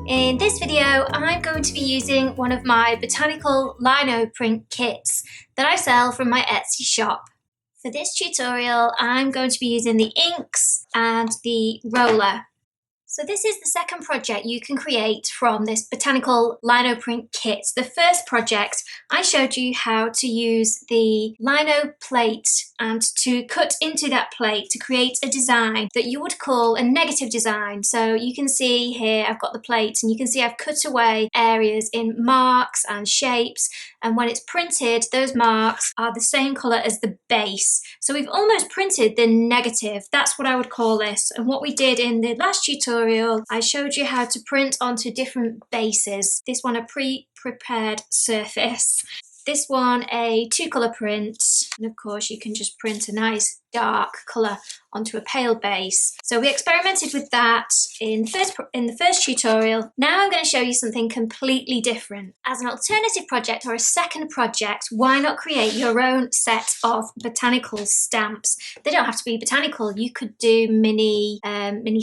In this video, I'm going to be using one of my Botanical Lino print kits that I sell from my Etsy shop. For this tutorial, I'm going to be using the inks and the roller. So this is the second project you can create from this Botanical Lino print kit. The first project, I showed you how to use the lino plate and to cut into that plate to create a design that you would call a negative design. So you can see here I've got the plate and you can see I've cut away areas in marks and shapes, and when it's printed those marks are the same colour as the base. So we've almost printed the negative. That's what I would call this. And what we did in the last tutorial, I showed you how to print onto different bases. This one a pre-prepared surface, this one a two-colour print, and of course you can just print a nice dark colour onto a pale base. So we experimented with that in the first tutorial. Now I'm going to show you something completely different. As an alternative project or a second project, why not create your own set of botanical stamps? They don't have to be botanical. You could do mini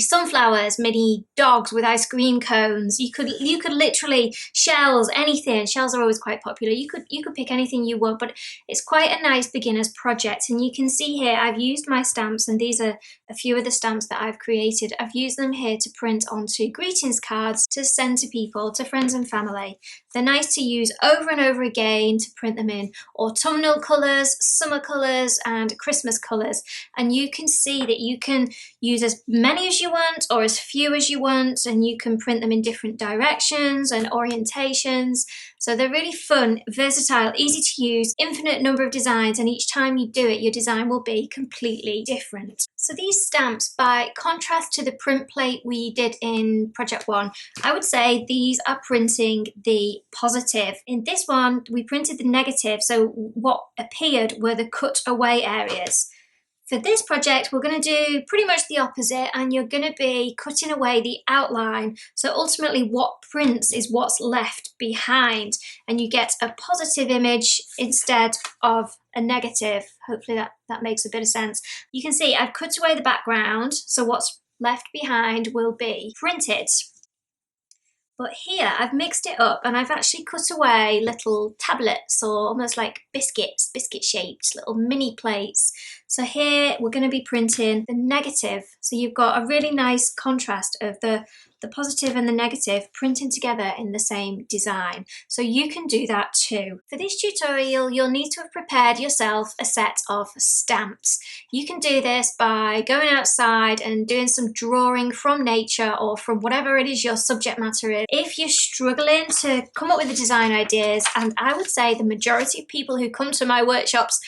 sunflowers, mini dogs with ice cream cones. You could literally shells, anything. Shells are always quite popular. You could pick anything you want, but it's quite a nice beginner's project. And you can see here I've used my stamps, and these are a few of the stamps that I've created. I've used them here to print onto greetings cards to send to people, to friends and family. They're nice to use over and over again to print them in autumnal colours, summer colours and Christmas colours. And you can see that you can use as many as you want or as few as you want, and you can print them in different directions and orientations. So they're really fun, versatile, easy to use, infinite number of designs, and each time you do it your design will be completely different. So these stamps, by contrast to the print plate we did in project 1, I would say these are printing the positive. In this one we printed the negative, so what appeared were the cut away areas. For this project, we're going to do pretty much the opposite, and you're going to be cutting away the outline. So ultimately what prints is what's left behind, and you get a positive image instead of a negative. Hopefully that makes a bit of sense. You can see I've cut away the background, so what's left behind will be printed. But here I've mixed it up and I've actually cut away little tablets, or almost like biscuits, biscuit shaped little mini plates. So here we're going to be printing the negative. So you've got a really nice contrast of the positive and the negative printing together in the same design. So you can do that too. For this tutorial, you'll need to have prepared yourself a set of stamps. You can do this by going outside and doing some drawing from nature or from whatever it is your subject matter is. If you're struggling to come up with the design ideas, and I would say the majority of people who come to my workshops,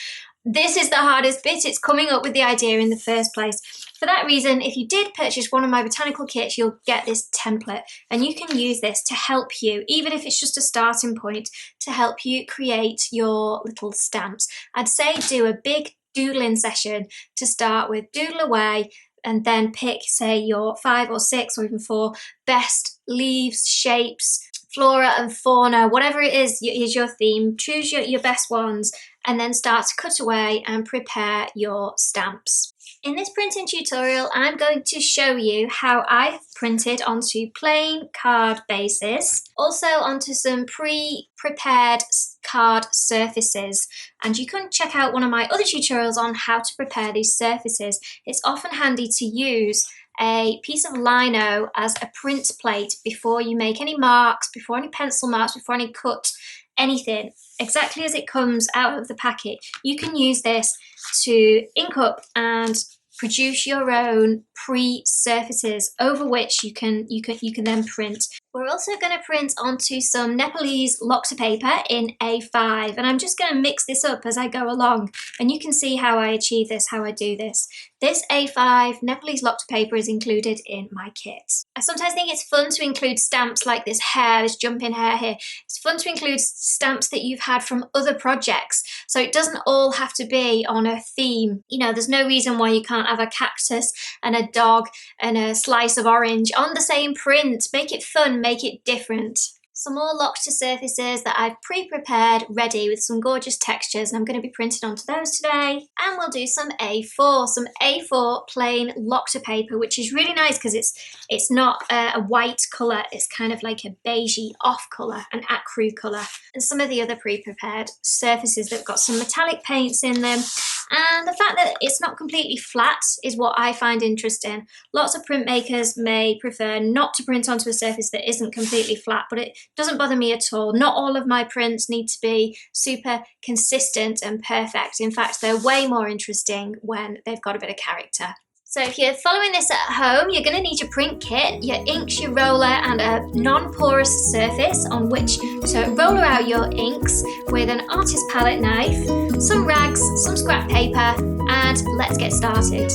this is the hardest bit, it's coming up with the idea in the first place. For that reason, if you did purchase one of my botanical kits, you'll get this template, and you can use this to help you, even if it's just a starting point, to help you create your little stamps. I'd say do a big doodling session to start with, doodle away, and then pick, say, your 5 or 6 or even 4 best leaves, shapes, flora and fauna, whatever it is your theme. Choose your best ones and then start to cut away and prepare your stamps. In this printing tutorial, I'm going to show you how I've printed onto plain card bases, also onto some pre-prepared card surfaces. And you can check out one of my other tutorials on how to prepare these surfaces. It's often handy to use a piece of lino as a print plate before you make any marks, before any pencil marks, before any cut, anything. Exactly as it comes out of the packet, you can use this to ink up and produce your own pre-surfaces over which you can then print. We're also going to print onto some Nepalese locked paper in A5, and I'm just going to mix this up as I go along, and you can see how I achieve this, how I do this. This A5 Nepalese locked paper is included in my kit. I sometimes think it's fun to include stamps like this hair, this jumping hair here. It's fun to include stamps that you've had from other projects, so it doesn't all have to be on a theme. You know, there's no reason why you can't have a cactus and a dog and a slice of orange on the same print. Make it fun, make it different. some more lock to surfaces that I've pre-prepared ready with some gorgeous textures, and I'm going to be printing onto those today. And we'll do some A4 plain lock to paper, which is really nice because it's not a white colour, it's kind of like a beigey off colour, an acru colour. And some of the other pre-prepared surfaces that have got some metallic paints in them. And the fact that it's not completely flat is what I find interesting. Lots of printmakers may prefer not to print onto a surface that isn't completely flat, but it doesn't bother me at all. Not all of my prints need to be super consistent and perfect. In fact, they're way more interesting when they've got a bit of character. So if you're following this at home, you're going to need your print kit, your inks, your roller, and a non-porous surface on which to roller out your inks with an artist palette knife, some rags, some scrap paper, and let's get started.